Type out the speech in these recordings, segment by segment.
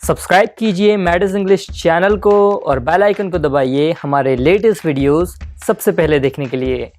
Subscribe कीजिए मैडस English channel को और बेल आइकन को दबाइए हमारे लेटेस्ट वीडियोस सबसे पहले देखने के लिए।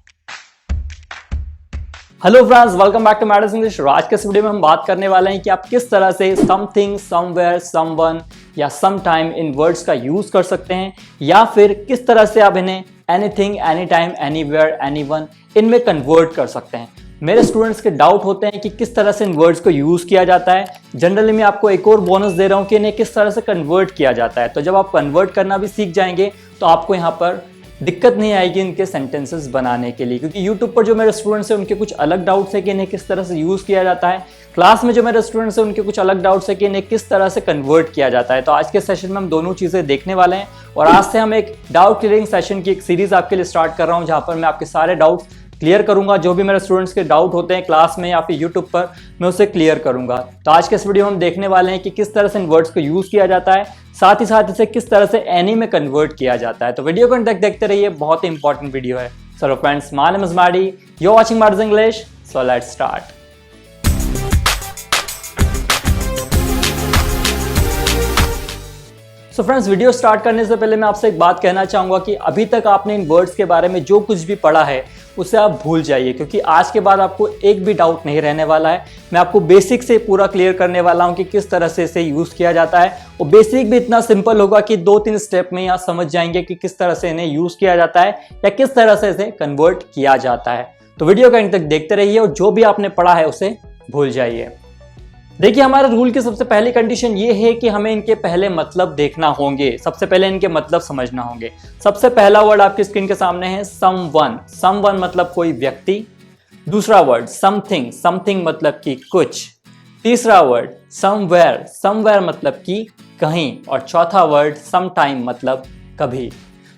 Hello friends, welcome back to Maddy's English. आज के इस वीडियो में हम बात करने वाले हैं कि आप किस तरह से समथिंग, समवेयर, समवन या समटाइम इन वर्ड्स का यूज कर सकते हैं या फिर किस तरह से आप इन्हें anything, any time, anywhere, anyone इनमें कन्वर्ट कर सकते हैं। मेरे स्टूडेंट्स के डाउट होते हैं कि किस तरह से इन वर्ड्स को यूज किया जाता है। जनरली मैं आपको एक और बोनस दे रहा हूं कि इन्हें किस तरह से कन्वर्ट किया जाता है। तो जब आप कन्वर्ट करना भी सीख जाएंगे तो आपको यहाँ पर दिक्कत नहीं आएगी इनके सेंटेंसेस बनाने के लिए, क्योंकि यूट्यूब पर जो मेरे स्टूडेंट्स हैं उनके कुछ अलग डाउट्स है कि इन्हें किस तरह से यूज किया जाता है। क्लास में जो मेरे स्टूडेंट्स हैं उनके कुछ अलग डाउट्स है कि इन्हें किस तरह से कन्वर्ट किया जाता है। तो आज के सेशन में हम दोनों चीजें देखने वाले हैं और आज से हम एक डाउट क्लियरिंग सेशन की एक सीरीज आपके लिए स्टार्ट कर रहा हूं, जहां पर मैं आपके सारे डाउट्स क्लियर करूंगा। जो भी मेरे स्टूडेंट्स के डाउट होते हैं क्लास में या फिर यूट्यूब पर, मैं उसे क्लियर करूंगा। तो आज के इस वीडियो में हम देखने वाले हैं कि किस तरह से इन वर्ड्स को यूज किया जाता है, साथ ही साथ इसे किस तरह से एनी में कन्वर्ट किया जाता है। तो वीडियो को देखते रहिए, बहुत ही इंपॉर्टेंट वीडियो है। So friends, my name is Maddy, you are watching Maddy's English, so let's start. So friends, video start करने से पहले मैं आपसे एक बात कहना चाहूँगा कि अभी तक आपने इन वर्ड्स के बारे में जो कुछ भी पढ़ा है उसे आप भूल जाइए, क्योंकि आज के बाद आपको एक भी डाउट नहीं रहने वाला है। मैं आपको बेसिक से पूरा क्लियर करने वाला हूँ कि किस तरह से इसे यूज़ किया जाता है। और बेसिक भी इतना सिंपल होगा कि 2-3 स्टेप में आप समझ जाएंगे कि किस तरह से इन्हें यूज़ किया जाता है या किस तरह से इसे कन्वर्ट किया जाता है। तो वीडियो को अंत तक देखते रहिए और जो भी आपने पढ़ा है उसे भूल जाइए। देखिए, हमारे रूल की सबसे पहली कंडीशन ये है कि हमें इनके पहले मतलब देखना होंगे। सबसे पहले इनके मतलब समझना होंगे। सबसे पहला वर्ड आपकी स्क्रीन के सामने है समवन। समवन मतलब कोई व्यक्ति। दूसरा वर्ड समथिंग। समथिंग मतलब कि कुछ। तीसरा वर्ड समवेयर। समवेयर मतलब कि कहीं। और चौथा वर्ड समटाइम मतलब कभी।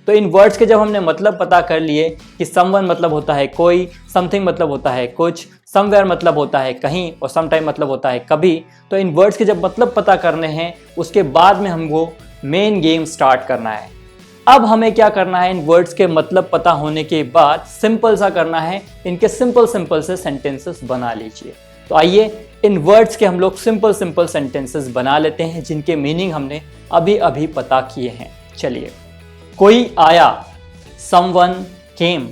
तो इन वर्ड्स के जब हमने मतलब पता कर लिए कि समवन मतलब होता है कोई, समथिंग मतलब होता है कुछ, समवेयर मतलब होता है कहीं और समटाइम मतलब होता है कभी, तो इन वर्ड्स के जब मतलब पता करने हैं उसके बाद में हमको मेन गेम स्टार्ट करना है। अब हमें क्या करना है, इन वर्ड्स के मतलब पता होने के बाद सिंपल सा करना है, इनके सिंपल से सेंटेंसेस बना लीजिए। तो आइए इन वर्ड्स के हम लोग सिंपल सेंटेंसेस बना लेते हैं जिनके मीनिंग हमने अभी अभी पता किए हैं। चलिए, कोई आया, someone came।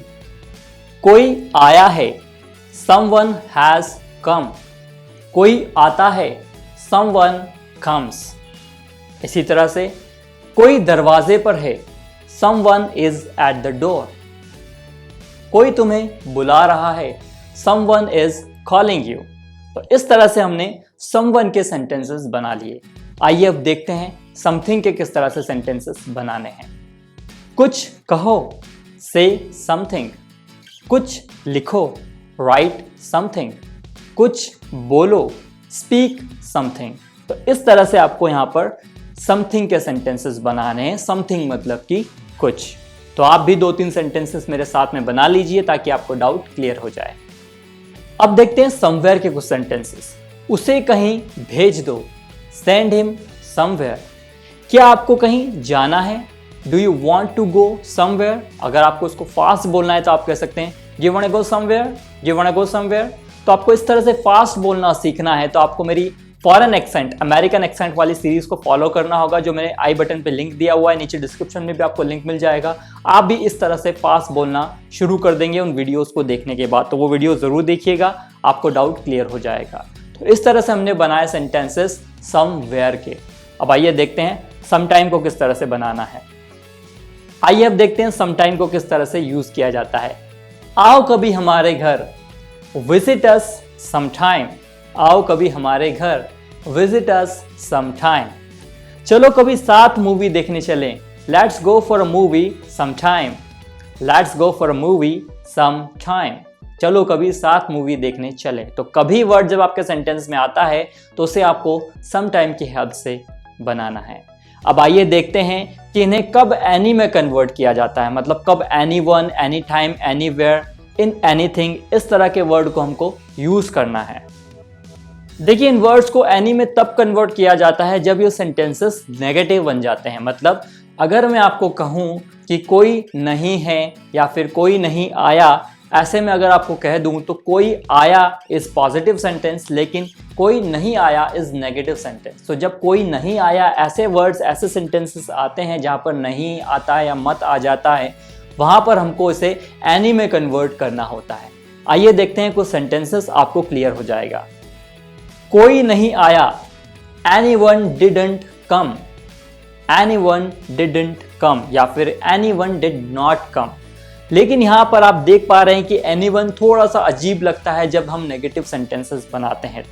कोई आया है, someone has come। कोई आता है, someone comes। इसी तरह से कोई दरवाजे पर है, someone is at the door। कोई तुम्हें बुला रहा है, someone is calling you। तो इस तरह से हमने someone के सेंटेंसेस बना लिए। आइए अब देखते हैं something के किस तरह से सेंटेंसेस बनाने हैं। कुछ कहो, say something। कुछ लिखो, write something। कुछ बोलो, speak something। तो इस तरह से आपको यहाँ पर something के सेंटेंसेस बनाने हैं। something मतलब कि कुछ। तो आप भी 2-3 सेंटेंसेस मेरे साथ में बना लीजिए ताकि आपको डाउट क्लियर हो जाए। अब देखते हैं somewhere के कुछ सेंटेंसेस। उसे कहीं भेज दो, send him somewhere। क्या आपको कहीं जाना है? Do you want to go somewhere? अगर आपको इसको फास्ट बोलना है तो आप कह सकते हैं You wanna go somewhere? You wanna go somewhere? तो आपको इस तरह से फास्ट बोलना सीखना है तो आपको मेरी फॉरेन एक्सेंट, अमेरिकन एक्सेंट वाली सीरीज को फॉलो करना होगा, जो मैंने आई बटन पे लिंक दिया हुआ है, नीचे डिस्क्रिप्शन में भी आपको लिंक मिल जाएगा। आप भी इस तरह से फास्ट बोलना शुरू कर देंगे उन वीडियोस को देखने के बाद। तो वो वीडियो जरूर देखिएगा, आपको डाउट क्लियर हो जाएगा। तो इस तरह से हमने बनाए सेंटेंसेस समवेयर के। अब आइए देखते हैं समटाइम को किस तरह से बनाना है। आइए अब देखते हैं समटाइम को किस तरह से यूज किया जाता है। आओ कभी हमारे घर, विजिट अस समटाइम। आओ कभी हमारे घर, विजिट अस समटाइम। चलो कभी साथ मूवी देखने चलें, let's go for a movie sometime. Let's go for a movie sometime. चलो कभी साथ मूवी देखने चलें। तो कभी वर्ड जब आपके सेंटेंस में आता है तो उसे आपको समटाइम की हेल्प से बनाना है। अब आइए देखते हैं कि इन्हें कब एनी में कन्वर्ट किया जाता है, मतलब कब any one, any time, anywhere, in anything, इस तरह के वर्ड को हमको यूज करना है। देखिए, इन वर्ड्स को एनी में तब कन्वर्ट किया जाता है जब ये सेंटेंसेस नेगेटिव बन जाते हैं। मतलब अगर मैं आपको कहूं कि कोई नहीं है या फिर कोई नहीं आया, ऐसे में अगर आपको कह दूं तो कोई आया इज पॉजिटिव सेंटेंस, लेकिन कोई नहीं आया इज नेगेटिव सेंटेंस। तो जब कोई नहीं आया, ऐसे वर्ड्स, ऐसे सेंटेंसेस आते हैं जहां पर नहीं आता है या मत आ जाता है, वहां पर हमको इसे एनी में कन्वर्ट करना होता है। आइए देखते हैं कुछ सेंटेंसेस, आपको क्लियर हो जाएगा। कोई नहीं आया, anyone didn't come, anyone didn't come, या फिर एनीवन डिड नॉट कम। लेकिन यहां पर आप देख पा रहे हैं कि एनीवन थोड़ा सा अजीब लगता है जब हम नेगेटिव सेंटेंसेस बनाते हैं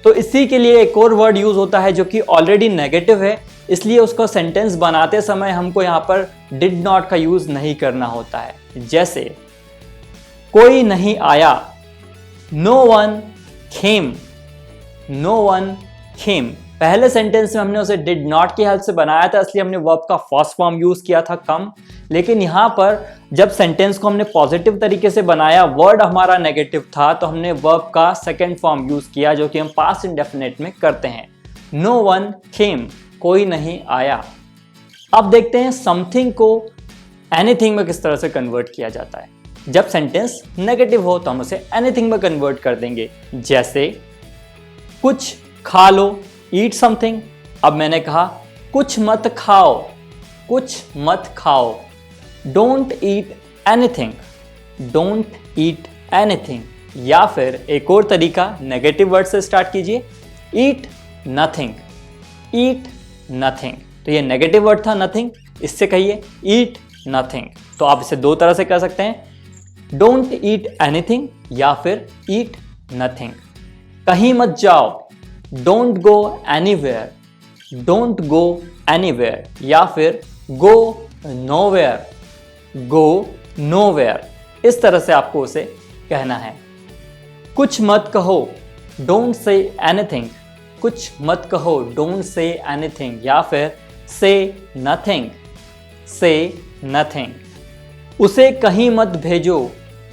तो इसी के लिए एक और वर्ड यूज होता है जो कि ऑलरेडी नेगेटिव है, इसलिए उसका सेंटेंस बनाते समय हमको यहां पर डिड नॉट का यूज नहीं करना होता है। जैसे कोई नहीं आया, no one came, no one came. पहले सेंटेंस में हमने उसे डिड नॉट की हेल्प से बनाया था, इसलिए हमने वर्ब का फर्स्ट फॉर्म यूज किया था कम। लेकिन यहां पर जब सेंटेंस को हमने पॉजिटिव तरीके से बनाया, वर्ड हमारा नेगेटिव था, तो हमने वर्ब का सेकंड फॉर्म यूज किया, जो कि हम पास्ट इंडेफिनिट में करते हैं। नो वन केम, कोई नहीं आया। अब देखते हैं समथिंग को एनीथिंग में किस तरह से कन्वर्ट किया जाता है। जब सेंटेंस नेगेटिव हो तो हम उसे एनीथिंग में कन्वर्ट कर देंगे। जैसे कुछ खा लो, ईट समथिंग। अब मैंने कहा कुछ मत खाओ, कुछ मत खाओ। Don't eat anything, don't eat anything. या फिर एक और तरीका, नेगेटिव वर्ड से स्टार्ट कीजिए, ईट नथिंग, ईट नथिंग। तो ये नेगेटिव वर्ड था नथिंग, इससे कहिए ईट नथिंग। तो आप इसे दो तरह से कह सकते हैं, डोंट ईट एनीथिंग या फिर ईट नथिंग। कहीं मत जाओ, don't go anywhere, don't go anywhere. या फिर गो नोवेयर, गो नोवेयर। इस तरह से आपको उसे कहना है। कुछ मत कहो, डोंट से एनीथिंग, कुछ मत कहो, डोंट से एनीथिंग। या फिर से नथिंग, से नथिंग। उसे कहीं मत भेजो,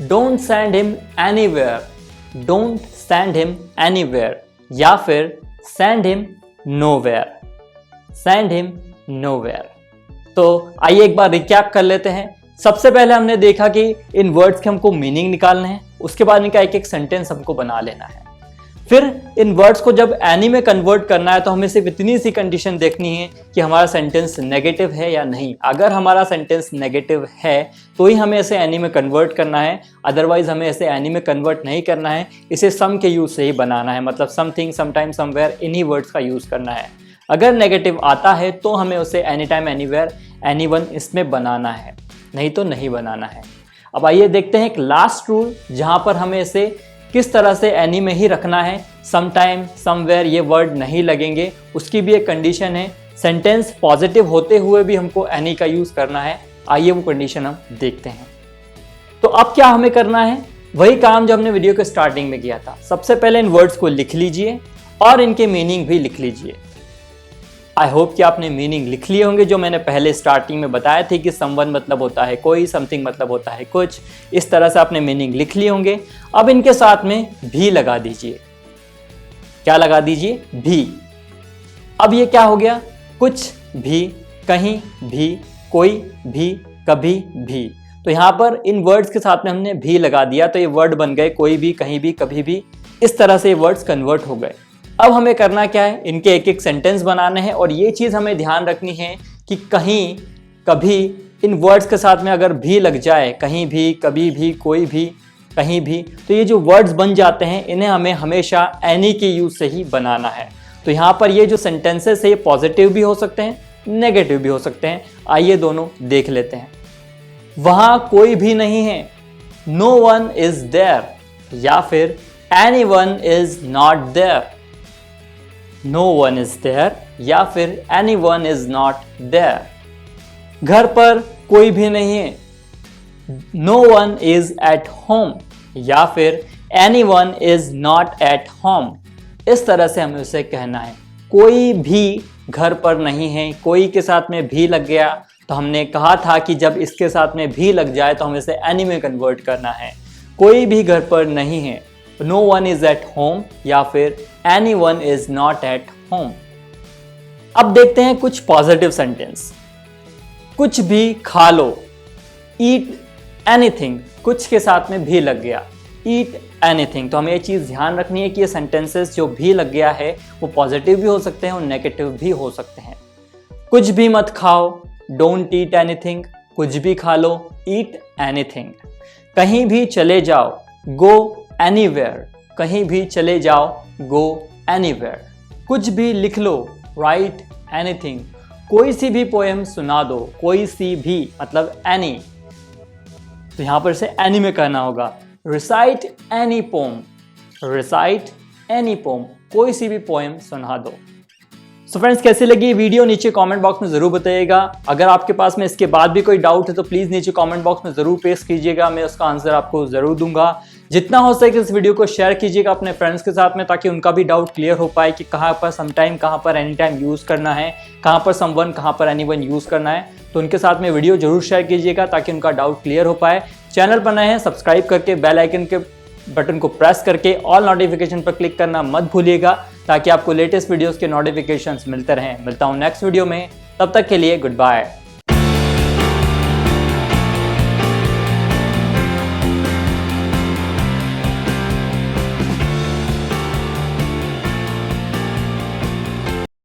don't send him anywhere, don't send him anywhere. या फिर send him nowhere, send him nowhere. तो आइए एक बार रिकैप कर लेते हैं। सबसे पहले हमने देखा कि इन वर्ड्स के हमको मीनिंग निकालने हैं, उसके बाद इनका एक एक सेंटेंस हमको बना लेना है। फिर इन वर्ड्स को जब एनी में कन्वर्ट करना है तो हमें सिर्फ इतनी सी कंडीशन देखनी है कि हमारा सेंटेंस नेगेटिव है या नहीं। अगर हमारा सेंटेंस नेगेटिव है तो ही हमें इसे एनी में कन्वर्ट करना है, अदरवाइज हमें इसे एनी में कन्वर्ट नहीं करना है। इसे सम के यूज से ही बनाना है, मतलब समथिंग, समटाइम, समवेयर, इन्हीं वर्ड्स का यूज करना है। अगर नेगेटिव आता है तो हमें उसे एनी टाइम, एनीवेयर, एनीवन इसमें बनाना है, नहीं तो नहीं बनाना है। अब आइए देखते हैं एक लास्ट रूल, जहां पर हमें इसे किस तरह से एनी में ही रखना है। समटाइम, समवेयर ये वर्ड नहीं लगेंगे, उसकी भी एक कंडीशन है। सेंटेंस पॉजिटिव होते हुए भी हमको एनी का यूज करना है। आइए वो कंडीशन हम देखते हैं। तो अब क्या हमें करना है, वही काम जो हमने वीडियो के स्टार्टिंग में किया था। सबसे पहले इन वर्ड्स को लिख लीजिए और इनके मीनिंग भी लिख लीजिए। आई होप कि आपने मीनिंग लिख लिए होंगे, जो मैंने पहले स्टार्टिंग में बताया थे कि समवन मतलब होता है कोई, समथिंग मतलब होता है कुछ। इस तरह से आपने मीनिंग लिख लिए होंगे। अब इनके साथ में भी लगा दीजिए। क्या लगा दीजिए? भी। अब ये क्या हो गया? कुछ भी, कहीं भी, कोई भी, कभी भी। तो यहां पर इन वर्ड्स के साथ में हमने भी लगा दिया, तो ये वर्ड बन गए कोई भी, कहीं भी, कभी भी। इस तरह से ये वर्ड्स कन्वर्ट हो गए। अब हमें करना क्या है, इनके एक एक सेंटेंस बनाने हैं। और ये चीज़ हमें ध्यान रखनी है कि कहीं, कभी, इन वर्ड्स के साथ में अगर भी लग जाए, कहीं भी, कभी भी, कोई भी, कहीं भी, तो ये जो वर्ड्स बन जाते हैं इन्हें हमें हमेशा एनी के यूज से ही बनाना है। तो यहाँ पर ये जो सेंटेंसेस है ये पॉजिटिव भी हो सकते हैं, नेगेटिव भी हो सकते हैं। आइए दोनों देख लेते हैं। वहाँ कोई भी नहीं है, नो वन इज देयर। या फिर anyone is not there, no one is there. या फिर anyone is not there. घर पर कोई भी नहीं है, no one is at home. या फिर anyone is not at home. इस तरह से हमें उसे कहना है। कोई भी घर पर नहीं है, कोई के साथ में भी लग गया तो हमने कहा था कि जब इसके साथ में भी लग जाए तो हमें इसे एनी में कन्वर्ट करना है। कोई भी घर पर नहीं है, no one is at home. या फिर anyone is not at home. अब देखते हैं कुछ पॉजिटिव सेंटेंस। कुछ भी खा लो, ईट एनीथिंग, कुछ के साथ में भी लग गया, ईट एनीथिंग। तो हमें ये चीज़ ध्यान रखनी है कि ये सेंटेंसेस जो भी लग गया है वो पॉजिटिव भी हो सकते हैं और नेगेटिव भी हो सकते हैं। कुछ भी मत खाओ, डोंट ईट एनीथिंग। कुछ भी खा लो, ईट एनीथिंग। कहीं भी चले जाओ, गो एनीवेयर। कहीं भी चले जाओ, गो एनीवेयर। कुछ भी लिख लो, राइट एनीथिंग। कोई सी भी पोएम सुना दो, कोई सी भी मतलब एनी, तो यहां पर से एनी में कहना होगा, recite any poem. Recite any poem, कोई सी भी पोएम सुना दो। सो फ्रेंड्स, कैसी लगी ये वीडियो नीचे कमेंट बॉक्स में जरूर बताइएगा। अगर आपके पास में इसके बाद भी कोई डाउट है तो प्लीज नीचे कमेंट बॉक्स में जरूर पेश कीजिएगा, मैं उसका आंसर आपको जरूर दूंगा। जितना हो सके इस वीडियो को शेयर कीजिएगा अपने फ्रेंड्स के साथ में, ताकि उनका भी डाउट क्लियर हो पाए कि कहाँ पर समटाइम, कहाँ पर एनी टाइम यूज करना है, कहाँ पर समवन, कहाँ पर एनीवन यूज करना है। तो उनके साथ में वीडियो जरूर शेयर कीजिएगा ताकि उनका डाउट क्लियर हो पाए। चैनल पर नए हैं, सब्सक्राइब करके बेल आइकन के बटन को प्रेस करके ऑल नोटिफिकेशन पर क्लिक करना मत भूलिएगा, ताकि आपको लेटेस्ट वीडियोस के नोटिफिकेशंस मिलते रहें। मिलता हूं नेक्स्ट वीडियो में, तब तक के लिए गुड बाय।